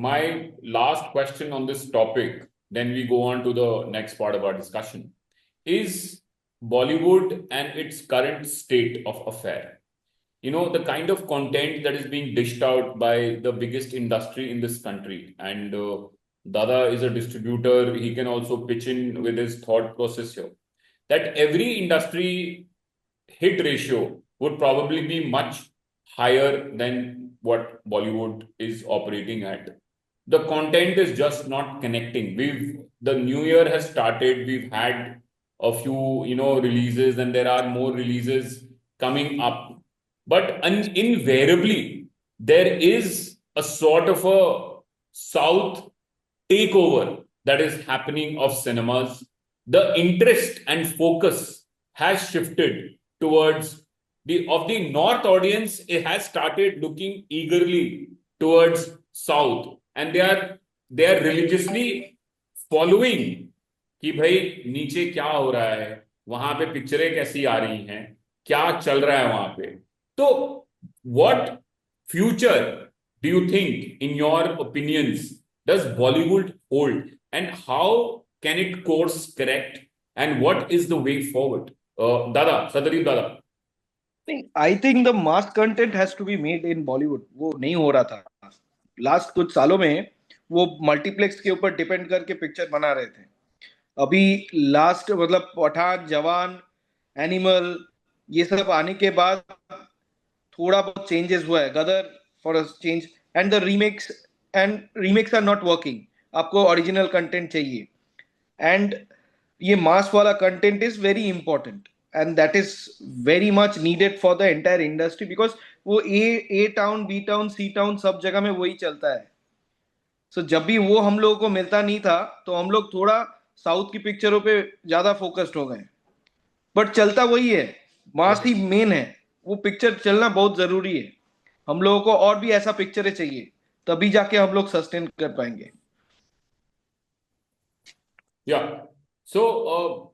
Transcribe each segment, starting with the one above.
my last question on this topic, then we go on to the next part of our discussion, is Bollywood and its current state of affair. You know, the kind of content that is being dished out by the biggest industry in this country. And Dada is a distributor. He can also pitch in with his thought process here. That every industry hit ratio would probably be much higher than what Bollywood is operating at. The content is just not connecting. The new year has started. We've had a few, releases, and there are more releases coming up. But invariably, there is a sort of a South takeover that is happening of cinemas. The interest and focus has shifted towards the North audience. It has started looking eagerly towards South, and they are religiously following कि भाई नीचे क्या हो रहा है, वहां पे पिक्चरें कैसी आ रही हैं, क्या चल रहा है वहां पे. तो what future do you think, in your opinions, does Bollywood hold, and how can it course correct, and what is the way forward? Dada, Sadadeep Dada. I think the mass content has to be made in Bollywood. वो नहीं हो रहा था last कुछ सालों में. वो multiplex के ऊपर डिपेंड करके पिक्चर बना रहे थे. अभी लास्ट मतलब पठान, जवान, एनिमल, ये सब आने के बाद थोड़ा बहुत चेंजेस हुआ है. Gadar for a change, and the remakes are not working. आपको ओरिजिनल कंटेंट चाहिए, एंड ये मास वाला content is very important, and that is very much needed for the entire industry, because वो ए टाउन, बी टाउन, सी town सब जगह में वही चलता है. सो जब भी वो हम लोगों को मिलता नहीं था तो हम लोग थोड़ा साउथ की पिक्चरों पे ज्यादा फोकस्ड हो गए. बट चलता वही है, मास ही मेन है. वो पिक्चर चलना बहुत जरूरी है. हम लोगों को और भी ऐसा पिक्चरें चाहिए, तभी जाके हम लोग सस्टेन कर पाएंगे. Yeah. So,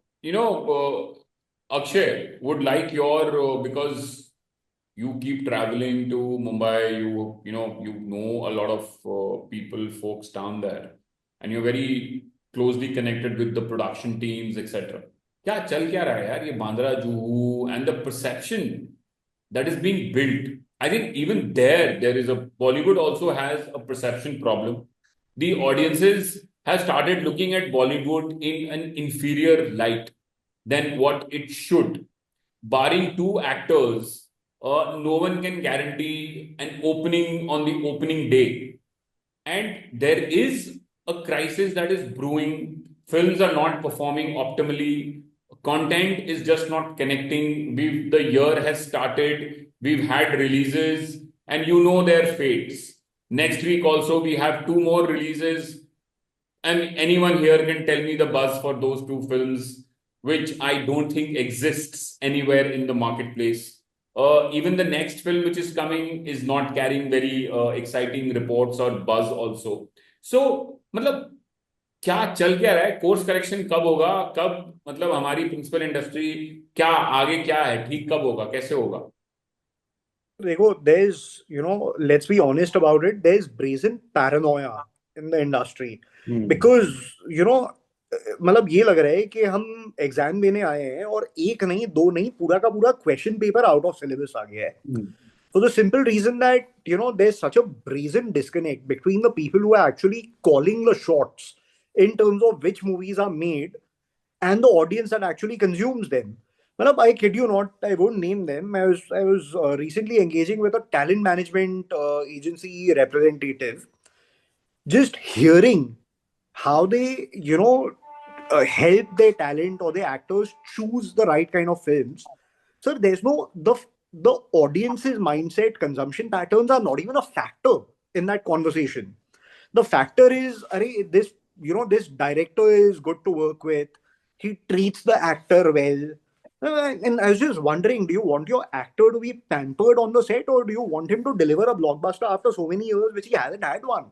Akshay, would like because you keep traveling to Mumbai, you know a lot of people, folks down there, and you're very closely connected with the production teams, etc. क्या चल क्या रहा है यार ये Bandra Juhu, and the perception that is being built? I think even there is a Bollywood also has a perception problem. The audiences have started looking at Bollywood in an inferior light than what it should. Barring two actors, no one can guarantee an opening on the opening day. And there is a crisis that is brewing. Films are not performing optimally. Content is just not connecting. The year has started. We've had releases, and you know their fates. Next week also we have two more releases, and anyone here can tell me the buzz for those two films, which I don't think exists anywhere in the marketplace. Even the next film which is coming is not carrying very exciting reports or buzz also. So, मतलब क्या चल क्या रहा है? Course correction कब होगा? कब मतलब हमारी प्रिंसिपल इंडस्ट्री क्या आगे क्या है, ठीक कब होगा, कैसे होगा? देखो, there's, let's be honest about it, there's brazen paranoia in the industry. Because, मतलब ये लग रहा है कि हम एग्जाम देने आए हैं और एक नहीं, दो नहीं, पूरा का पूरा question paper out of syllabus आ गया है. For the simple reason that, there's such a brazen disconnect between the people who are actually calling the shots in terms of which movies are made and the audience that actually consumes them. Well, I kid you not, I won't name them. I was recently engaging with a talent management agency representative. Just hearing how they, help their talent or their actors choose the right kind of films. So there's no, the audience's mindset, consumption patterns are not even a factor in that conversation. The factor is, this director is good to work with. He treats the actor well. And I was just wondering, do you want your actor to be pampered on the set, or do you want him to deliver a blockbuster after so many years, which he hasn't had one?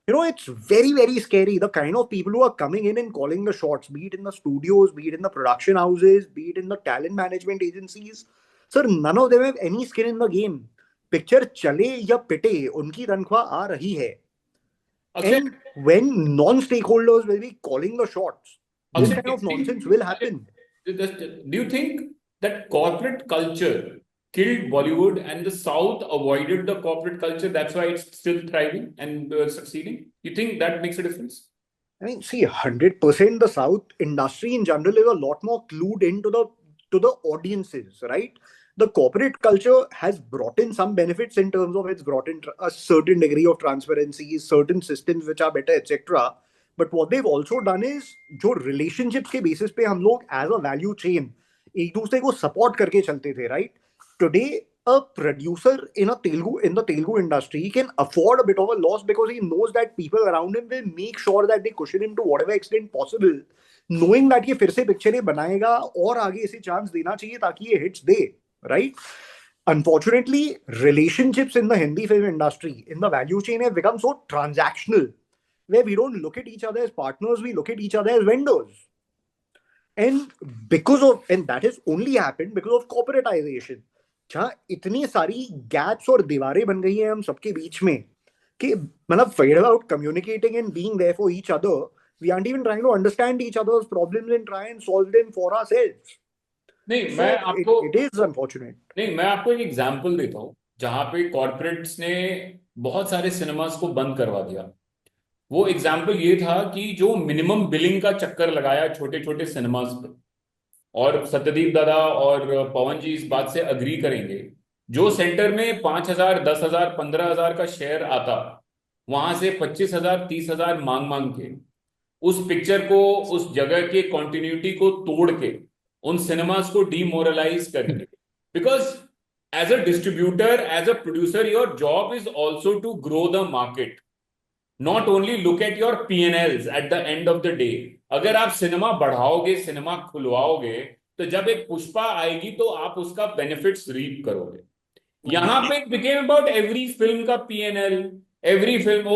It's very, very scary. The kind of people who are coming in and calling the shots, be it in the studios, be it in the production houses, be it in the talent management agencies. Sir, none of them have any skin in the game. Picture chale ya pite, unki tankhwah aa rahi hai. Akshay, And when non-stakeholders will be calling the shots, this Akshay, kind of do you nonsense think, will happen. do you think that corporate culture killed Bollywood and the South avoided the corporate culture? That's why it's still thriving and succeeding. You think that makes a difference? I mean, see, 100% the South industry in general is a lot more clued into the audiences, right? The corporate culture has brought in some benefits in terms of it's brought in a certain degree of transparency, certain systems which are better, etc. But what they've also done is जो relationships के basis पे हम लोग as a value chain एक दूसरे को support करके चलते थे, right? Today, a producer in the Telugu industry can afford a bit of a loss because he knows that people around him will make sure that they cushion him to whatever extent possible, knowing that ये फिर से पिक्चरें बनाएगा और आगे इसे chance देना चाहिए ताकि ये hits they, right? Unfortunately, relationships in the Hindi film industry, in the value chain, have become so transactional, where we don't look at each other as partners, we look at each other as vendors. And that has only happened because of corporatization. जहाँ इतनी सारी gaps और दीवारें बन गई हैं हम सबके बीच में कि मतलब forget about communicating and being there for each other, we aren't even trying to understand each other's problems and try and solve them for ourselves. नहीं, So मैं आपको it is unfortunate. नहीं, मैं आपको एक एग्जांपल देता हूँ जहां पे कॉर्पोरेट्स ने बहुत सारे सिनेमास को बंद करवा दिया। वो एग्जाम्पल ये था कि जो मिनिमम बिलिंग का चक्कर लगाया छोटे छोटे सिनेमास पे, और सत्यदीप दादा और पवन जी इस बात से अग्री करेंगे, जो सेंटर में 5,000, 10,000, 15,000 का शेयर आता, वहां से 25,000, 30,000 मांग मांग के उस पिक्चर को, उस जगह के कॉन्टिन्यूटी को तोड़ के उन सिनेमास को डीमोरलाइज करके, because as a distributor, as a producer, your job is also to grow the market, not only look at your P&Ls at the end of the day. अगर आप सिनेमा बढ़ाओगे, सिनेमा खुलवाओगे, तो जब एक पुष्पा आएगी तो आप उसका बेनिफिट्स रीप करोगे। यहां पे it became about every film का P&L, एवरी फिल्म,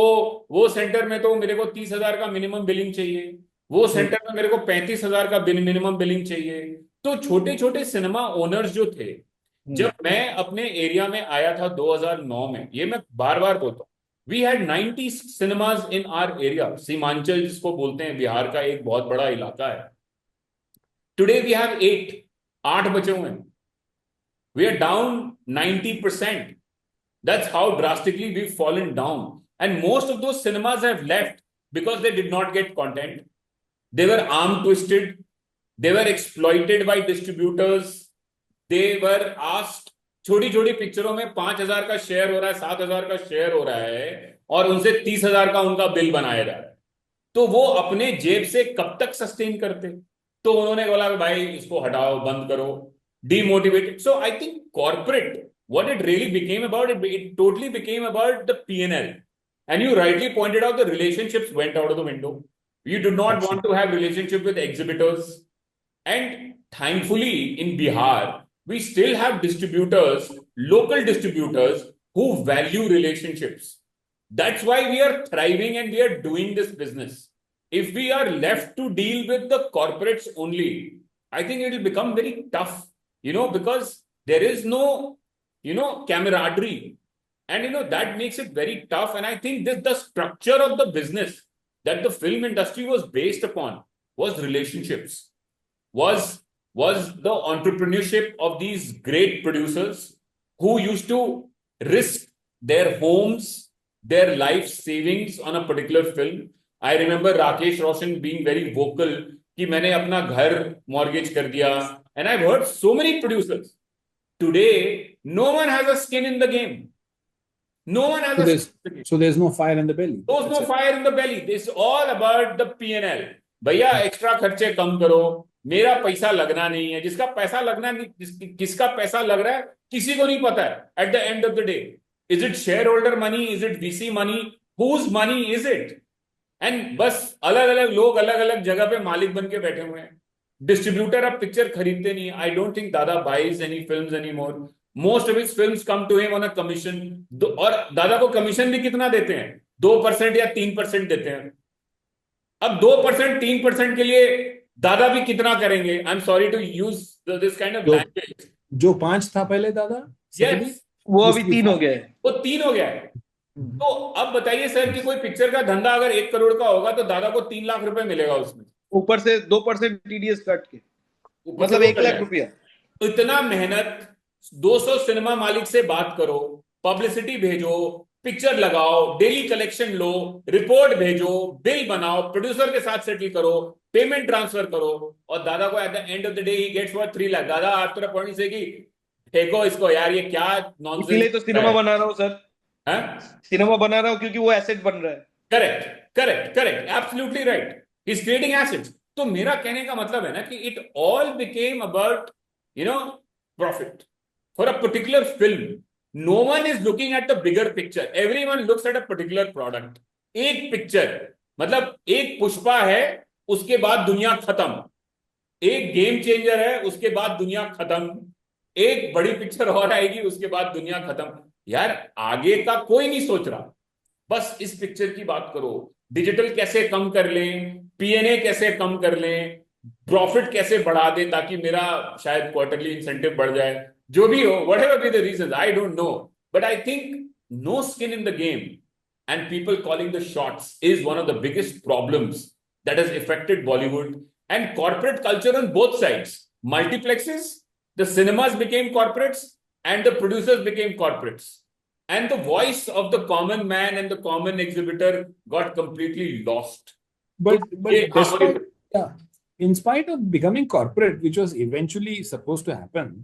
वो सेंटर में तो मेरे को 30,000 का मिनिमम बिलिंग चाहिए, वो सेंटर में मेरे को 35,000 का मिनिमम बिलिंग चाहिए। तो छोटे छोटे सिनेमा ओनर्स जो थे, जब मैं अपने एरिया में आया था 2009 में, ये मैं बार बार बोलता हूँ, we had 90 cinemas in our area, Seemanchal जिसको बोलते हैं, बिहार का एक बहुत बड़ा इलाका है। टुडे वी हैव 8 बचे हुए हैं। We are down 90%. That's how drastically we've fallen down. And most of those cinemas have left because they did not get content. They were arm twisted. They were exploited by distributors. They were asked, छोटी छोटी पिक्चरों में 5,000 का share हो रहा है, 7,000 का share हो रहा है, और उनसे 30,000 का उनका बिल बनाया जा रहा है। तो वो अपने जेब से कब तक सस्टेन करते? तो उन्होंने बोला भाई इसको हटाओ, बंद करो, demotivated. So I think corporate, what it really became about, it totally became about the P&L. And you rightly pointed out the relationships went out of the window. You did not want to have relationship with exhibitors. And thankfully in Bihar, we still have distributors, local distributors who value relationships. That's why we are thriving and we are doing this business. If we are left to deal with the corporates only, I think it will become very tough, because there is no, camaraderie. And, that makes it very tough. And I think the structure of the business that the film industry was based upon was relationships, was the entrepreneurship of these great producers who used to risk their homes, their life savings on a particular film. I remember Rakesh Roshan being very vocal कि मैंने अपना घर mortgage कर दिया, and I've heard so many producers. Today, no one has a skin in the game. No one has a skin in the game. So there's no fire in the belly. There's no fire in the belly. This is all about the P&L. भैया extra खर्चे कम करो, मेरा पैसा लगना नहीं है। जिसका पैसा लगना नहीं, किसका पैसा लग रहा है किसी को नहीं पता है। At the end of the day, is it shareholder money? Is it VC money? Whose money is it? And बस अलग अलग लोग अलग अलग जगह पे मालिक बन के बैठे हुए हैं। डिस्ट्रीब्यूटर अब पिक्चर खरीदते नहीं। I don't think Dada buys any films anymore. Most of his films come to him on a commission. और दादा को कमीशन भी कितना देते हैं? 2% या 3% देते हैं। अब 2%, 3% के लिए दादा भी कितना करेंगे? I am sorry to use this kind of language. जो 5 था पहले दादा, यस, वो अभी 3 हो गया है। वो 3 हो गया है। तो अब बताइए सर कि कोई पिक्चर का धंधा अगर 1 करोड़ का होगा तो दादा को 3 लाख रुपए मिलेगा उसमें, ऊपर से 2% TDS कट के, ऊपर से मतलब वो 1 लाख चले। रुपया। तो इतना मेहनत, 200 सिनेमा मालिक से बात करो, पब्लिसिटी भेजो, पिक्चर लगाओ, डेली कलेक्शन लो, रिपोर्ट भेजो, बिल बनाओ, प्रोड्यूसर के साथ सेटल करो, पेमेंट ट्रांसफर करो, और दादा को at the end of the day he gets for 3 lakh. Dada आप तरफ पॉइंट से कि फेंको इसको यार, ये क्या नॉनसेंस इसीलिए तो है। सिनेमा बना रहा हूँ सर, सिनेमा बना रहा हूँ क्योंकि वो एसेट बन रहा है। Correct, correct, correct, absolutely right, is creating assets. तो मेरा कहने का मतलब है ना कि it all became about profit for a particular film. No one is looking at the bigger picture, everyone looks at a particular product. एक picture, मतलब एक पुष्पा है, उसके बाद दुनिया खत्म। एक गेम चेंजर है, उसके बाद दुनिया खत्म। एक बड़ी पिक्चर और आएगी, उसके बाद दुनिया खत्म। यार आगे का कोई नहीं सोच रहा, बस इस पिक्चर की बात करो। डिजिटल कैसे कम कर लें, पीएनए कैसे कम कर लें, प्रॉफिट कैसे बढ़ा दें ताकि मेरा शायद क्वार्टरली इंसेंटिव बढ़ जाए, जो भी हो, whatever be the reason, I don't know. But I think no skin in the game and people calling the shots is one of the biggest problems that has affected Bollywood and corporate culture on both sides. Multiplexes, the cinemas became corporates and the producers became corporates, and the voice of the common man and the common exhibitor got completely lost. So, But बोलिए despite, sir. yeah, in spite of becoming corporate, which was eventually supposed to happen,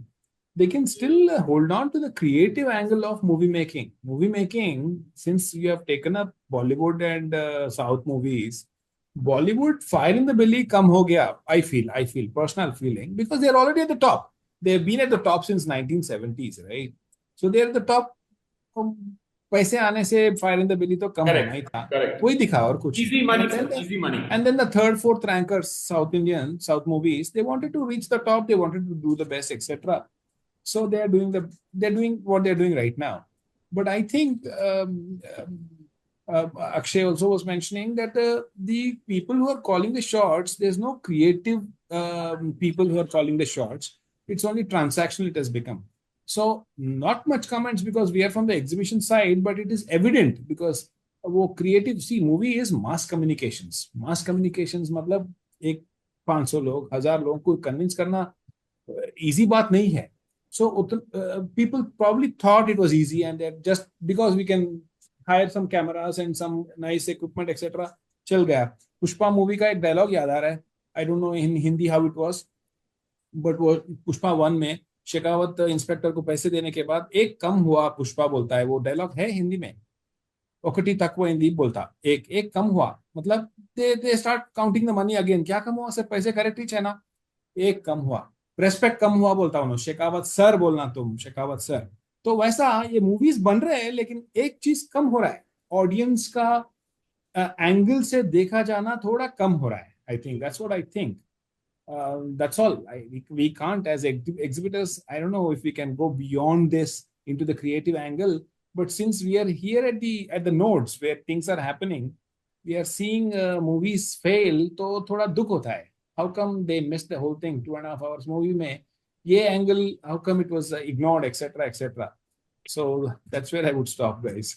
they can still hold on to the creative angle of movie making. Movie making, since you have taken up Bollywood and South movies, Bollywood fire in the belly come ho gaya. I feel personal feeling, because they're already at the top. They've been at the top since 1970s, right? So they're at the top. पैसे आने से fire in the बिली तो कम होना ही Correct, था, correct. वही दिखा और कुछ Easy नहीं. money, sir, easy money. And then the third, fourth rankers, South movies, they wanted to reach the top, they wanted to do the best, etc. So they're doing what they're doing right now. But I think Akshay also was mentioning that the people who are calling the shots, there's no creative people who are calling the shots. It's only transactional it has become. So not much comments because we are from the exhibition side, but it is evident because वो creative see movie is mass communications मतलब एक 500 लोग 1000 लोगों को convince करना easy बात नहीं है. So people probably thought it was easy and just because we can hire some cameras and some nice equipment etcetera चल गया. पुष्पा मूवी का एक डायलॉग याद आ रहा है, आई don't no in Hindi how it was, but वो पुष्पा 1 में शेखावत इंस्पेक्टर को पैसे देने के बाद एक कम हुआ पुष्पा बोलता है, वो डायलॉग है हिंदी में, ఒకటి తక్కువైంది बोलता, एक कम हुआ, मतलब they start counting the money again. क्या कम हुआ सर, पैसे करेक्ट ही है ना, एक कम हुआ. रेस्पेक्ट कम हुआ बोलता उन्होंने, शेखावत सर बोलना तुम, शेखावत सर. तो वैसा ये मूवीज बन रहे हैं लेकिन एक चीज कम हो रहा है, ऑडियंस का एंगल से देखा जाना थोड़ा कम हो रहा है. I think that's what I think. That's all. We can't as exhibitors, I don't know if we can go beyond this into the creative angle, but since we are here at the nodes where things are happening, we are seeing movies fail, तो थोड़ा दुख होता है. How come they missed the whole thing? 2.5 hours movie में ये angle, how come it was ignored, etc., etc. So that's where I would stop, guys.